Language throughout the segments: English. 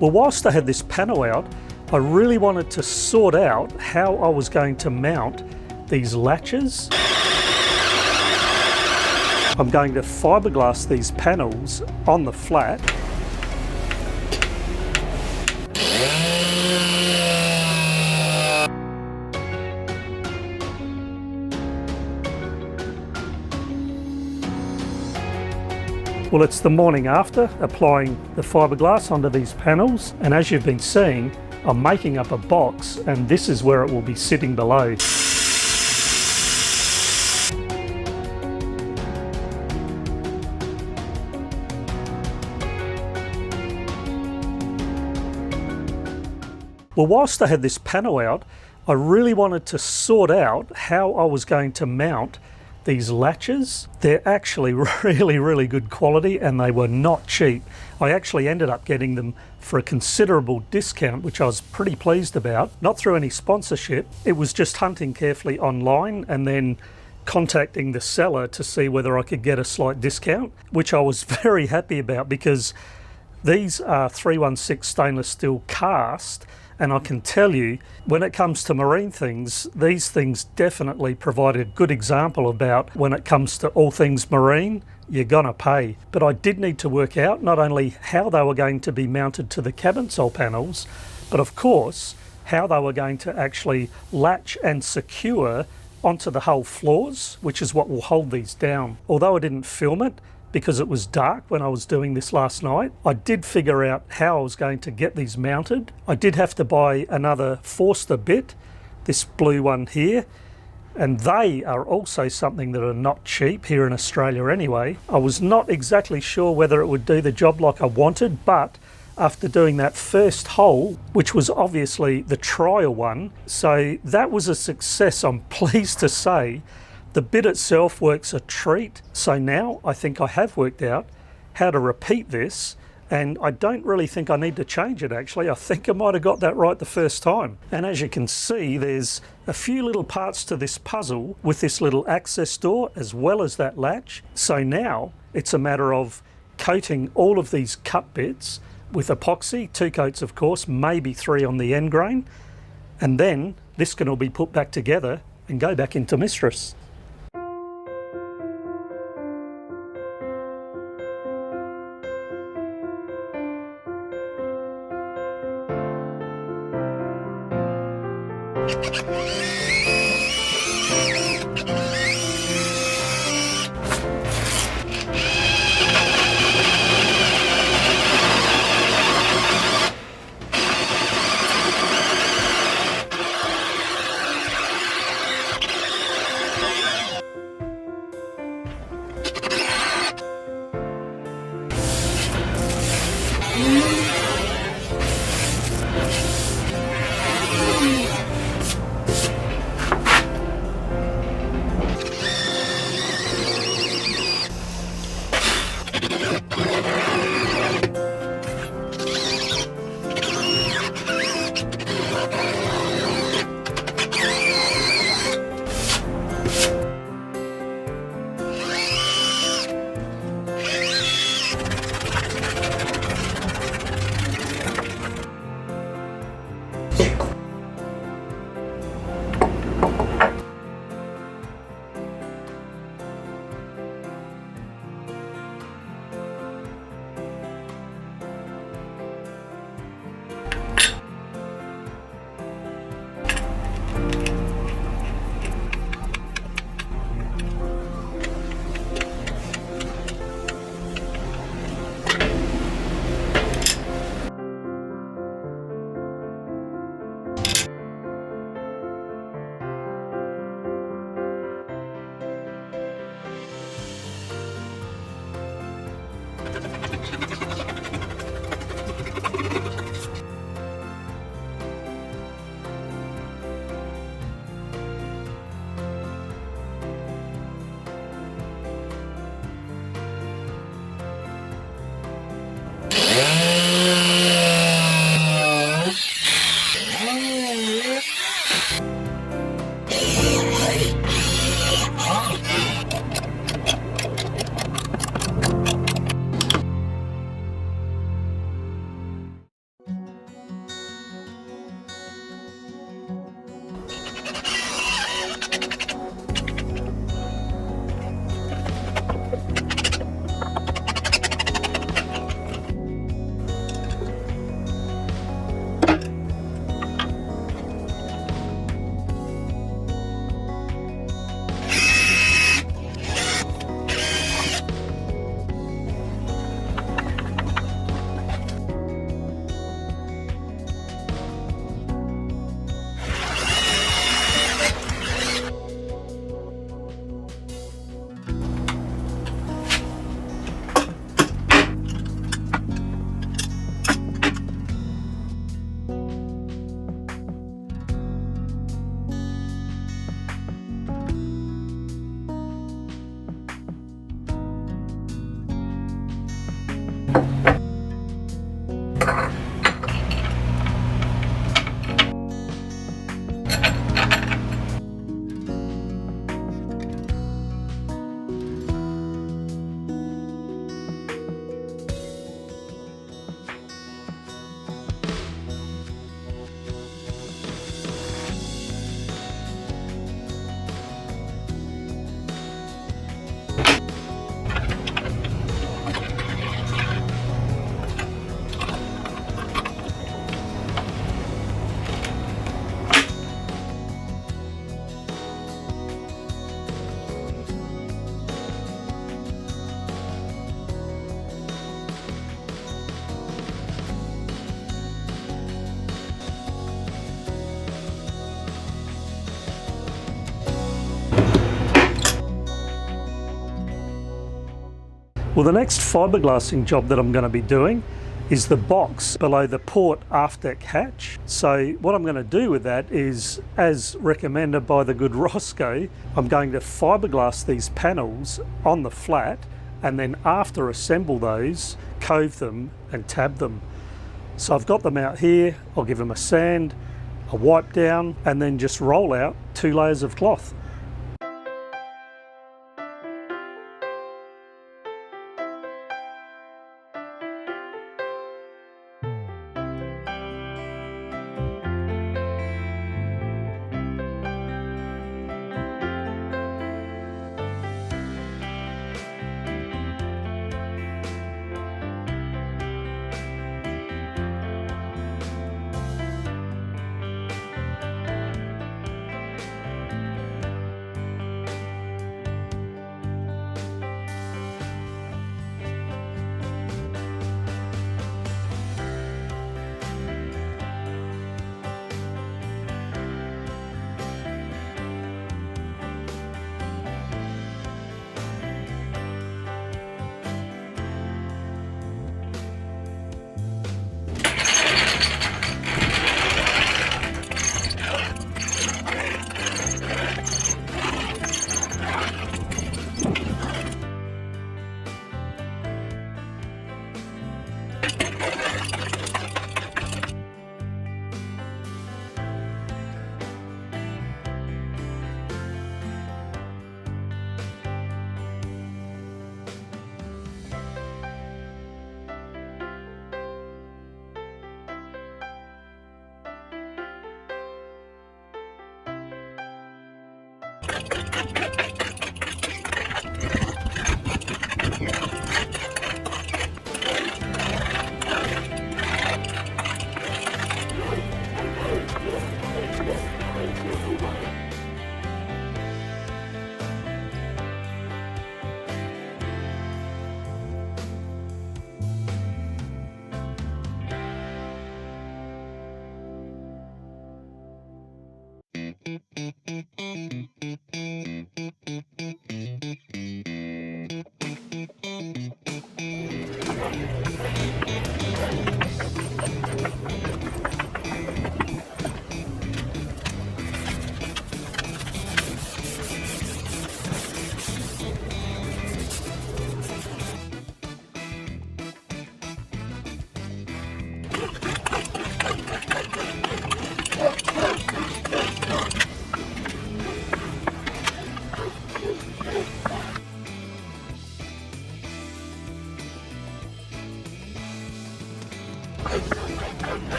Well, whilst I had this panel out, I really wanted to sort out how I was going to mount these latches. I'm going to fiberglass these panels on the flat. Well, it's the morning after applying the fiberglass onto these panels, and as you've been seeing, I'm making up a box, and this is where it will be sitting below. Well, whilst I had this panel out, I really wanted to sort out how I was going to mount these latches. They're actually really good quality, and they were not cheap. I actually ended up getting them for a considerable discount, which I was pretty pleased about. Not through any sponsorship, it was just hunting carefully online and then contacting the seller to see whether I could get a slight discount, which I was very happy about, because these are 316 stainless steel cast. And I can tell you, when it comes to marine things, these things definitely provide a good example about when it comes to all things marine, you're gonna pay. But I did need to work out not only how they were going to be mounted to the cabin sole panels, but of course, how they were going to actually latch and secure onto the hull floors, which is what will hold these down. Although I didn't film it, because it was dark when I was doing this last night, I did figure out how I was going to get these mounted. I did have to buy another Forster bit, this blue one here, and they are also something that are not cheap here in Australia anyway. I was not exactly sure whether it would do the job like I wanted, but after doing that first hole, which was obviously the trial one, so that was a success, I'm pleased to say. The bit itself works a treat, so now I think I have worked out how to repeat this, and I don't really think I need to change it actually. I think I might have got that right the first time. And as you can see, there's a few little parts to this puzzle with this little access door as well as that latch. So now it's a matter of coating all of these cut bits with epoxy, 2 coats of course, maybe 3 on the end grain, and then this can all be put back together and go back into Mistress. Well, the next fiberglassing job that I'm going to be doing is the box below the port aft deck hatch. So what I'm going to do with that is, as recommended by the good Roscoe, I'm going to fiberglass these panels on the flat, and then after assemble those, cove them and tab them. So I've got them out here. I'll give them a sand, a wipe down, and then just roll out 2 layers of cloth.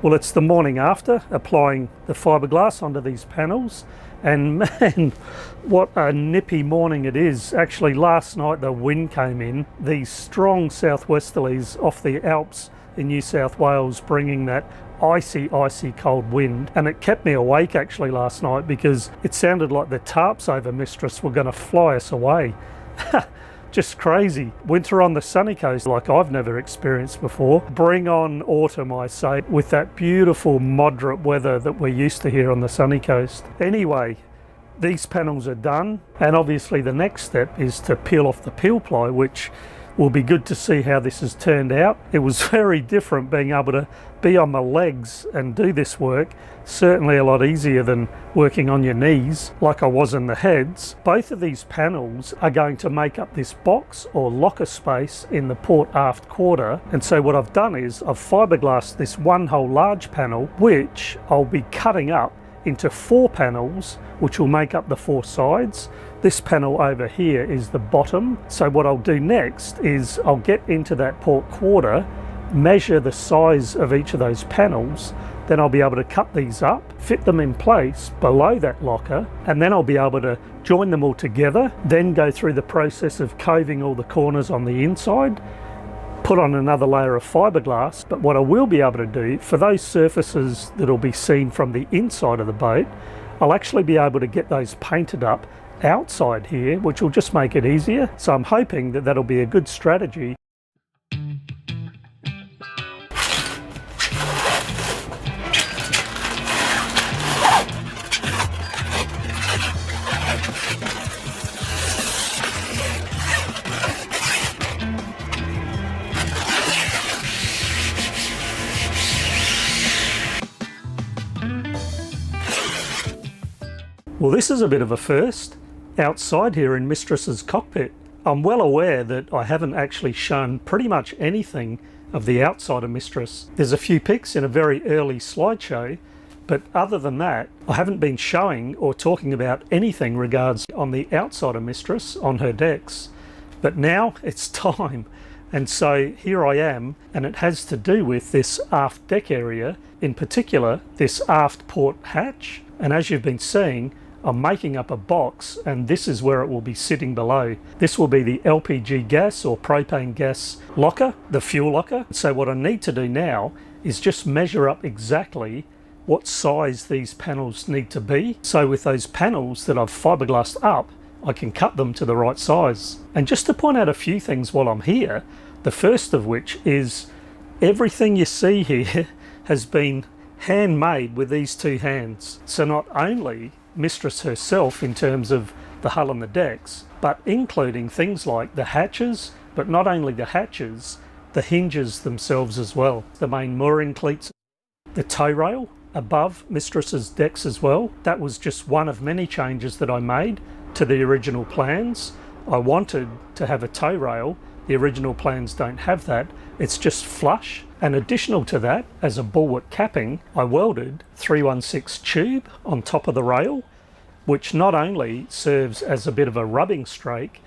Well, it's the morning after applying the fiberglass onto these panels, and man, what a nippy morning it is. Actually, last night the wind came in, these strong southwesterlies off the Alps in New South Wales, bringing that icy cold wind, and it kept me awake actually last night because it sounded like the tarps over Mistress were going to fly us away. Just crazy. Winter on the sunny coast like I've never experienced before. Bring on autumn, I say, with that beautiful moderate weather that we're used to here on the sunny coast. Anyway, these panels are done, and obviously the next step is to peel off the peel ply, which will be good to see how this has turned out. It was very different being able to be on my legs and do this work. Certainly a lot easier than working on your knees like I was in the heads. Both of these panels are going to make up this box or locker space in the port aft quarter, and so what I've done is I've fiberglassed this one whole large panel, which I'll be cutting up into 4 panels which will make up the 4 sides. This panel over here is the bottom. So what I'll do next is I'll get into that port quarter, measure the size of each of those panels, then I'll be able to cut these up, fit them in place below that locker, and then I'll be able to join them all together, then go through the process of coving all the corners on the inside, put on another layer of fiberglass. But what I will be able to do for those surfaces that'll be seen from the inside of the boat, I'll actually be able to get those painted up outside here, which will just make it easier. So I'm hoping that that'll be a good strategy. Well, this is a bit of a first outside here in Mistress's cockpit. I'm well aware that I haven't actually shown pretty much anything of the outside of Mistress. There's a few pics in a very early slideshow, but other than that, I haven't been showing or talking about anything regards on the outside of Mistress on her decks. But now it's time. And so here I am, and it has to do with this aft deck area, in particular this aft port hatch. And as you've been seeing, I'm making up a box, and this is where it will be sitting below. This will be the LPG gas or propane gas locker, the fuel locker. So what I need to do now is just measure up exactly what size these panels need to be. So with those panels that I've fiberglassed up, I can cut them to the right size. And just to point out a few things while I'm here, the first of which is everything you see here has been handmade with these two hands. So not only Mistress herself in terms of the hull and the decks, but including things like the hatches, but not only the hatches, the hinges themselves as well, the main mooring cleats, the tow rail above Mistress's decks as well. That was just one of many changes that I made to the original plans. I wanted to have a tow rail. The original plans don't have that. It's just flush. And additional to that, as a bulwark capping, I welded 316 tube on top of the rail, which not only serves as a bit of a rubbing strake,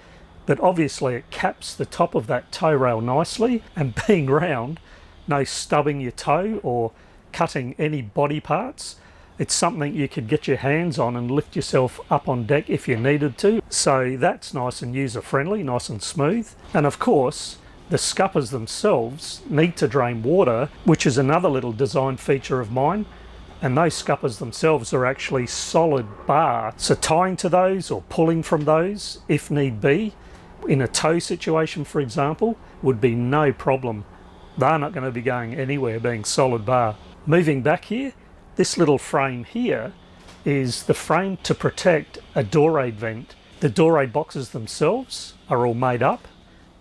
but obviously it caps the top of that tow rail nicely, and being round, no stubbing your toe or cutting any body parts. It's something you could get your hands on and lift yourself up on deck if you needed to. So that's nice and user friendly, nice and smooth. And of course, the scuppers themselves need to drain water, which is another little design feature of mine. And those scuppers themselves are actually solid bar. So tying to those or pulling from those, if need be, in a tow situation, for example, would be no problem. They're not going to be going anywhere being solid bar. Moving back here, this little frame here is the frame to protect a door aid vent. The door aid boxes themselves are all made up.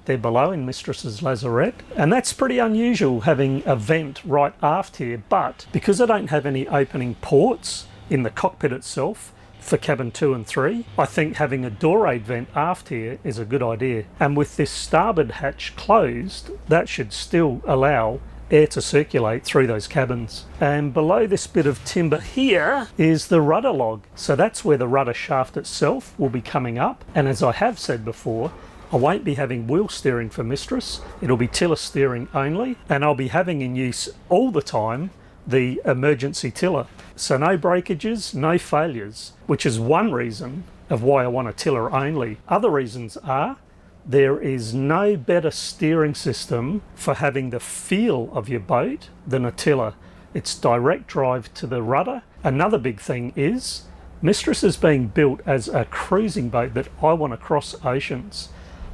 They're below in Mistress's lazarette, and that's pretty unusual having a vent right aft here, but because I don't have any opening ports in the cockpit itself for cabin 2 and 3, I think having a door aid vent aft here is a good idea. And with this starboard hatch closed, that should still allow air to circulate through those cabins. And below this bit of timber here is the rudder log. So that's where the rudder shaft itself will be coming up. And as I have said before, I won't be having wheel steering for Mistress. It'll be tiller steering only. And I'll be having in use all the time the emergency tiller. So no breakages, no failures, which is one reason of why I want a tiller only. Other reasons are there is no better steering system for having the feel of your boat than a tiller. It's direct drive to the rudder. Another big thing is Mistress is being built as a cruising boat that I want to cross oceans.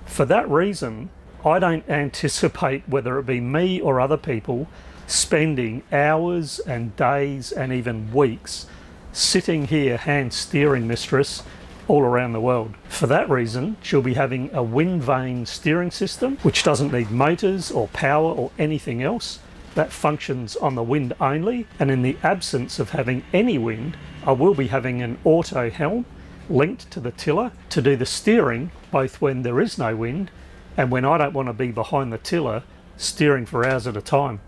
For that reason, I don't anticipate, whether it be me or other people, spending hours and days and even weeks sitting here hand steering Mistress all around the world. For that reason, she'll be having a wind vane steering system, which doesn't need motors or power or anything else. That functions on the wind only, and in the absence of having any wind, I will be having an auto helm linked to the tiller to do the steering, both when there is no wind and when I don't want to be behind the tiller steering for hours at a time.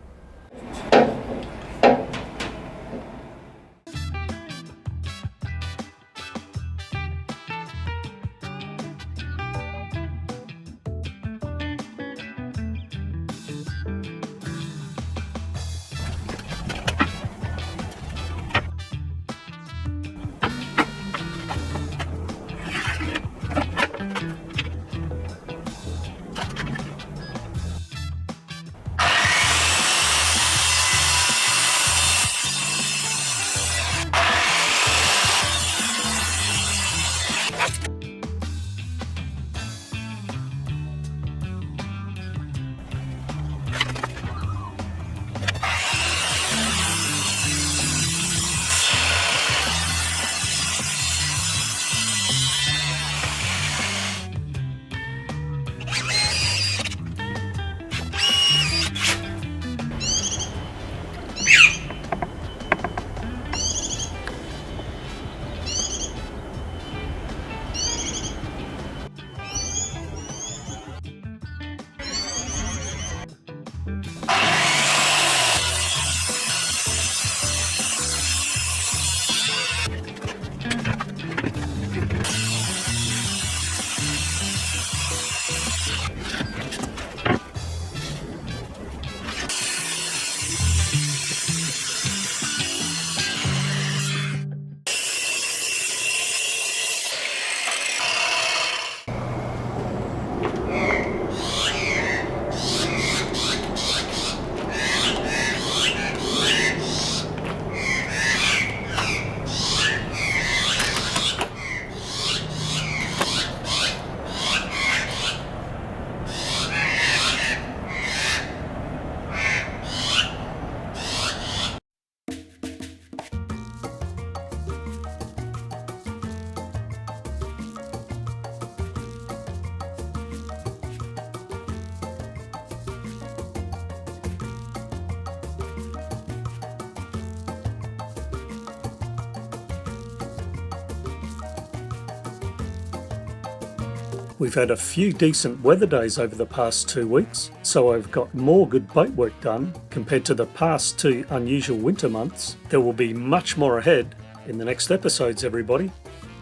We've had a few decent weather days over the past 2 weeks, so I've got more good boat work done compared to the past 2 unusual winter months. There will be much more ahead in the next episodes, everybody.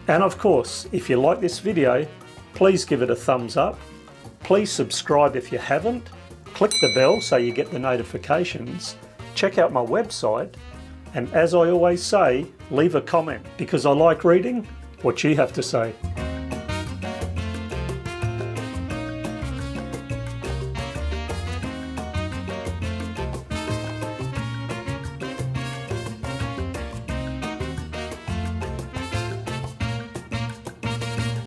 And of course, if you like this video, please give it a thumbs up. Please subscribe if you haven't. Click the bell so you get the notifications. Check out my website. And as I always say, leave a comment because I like reading what you have to say.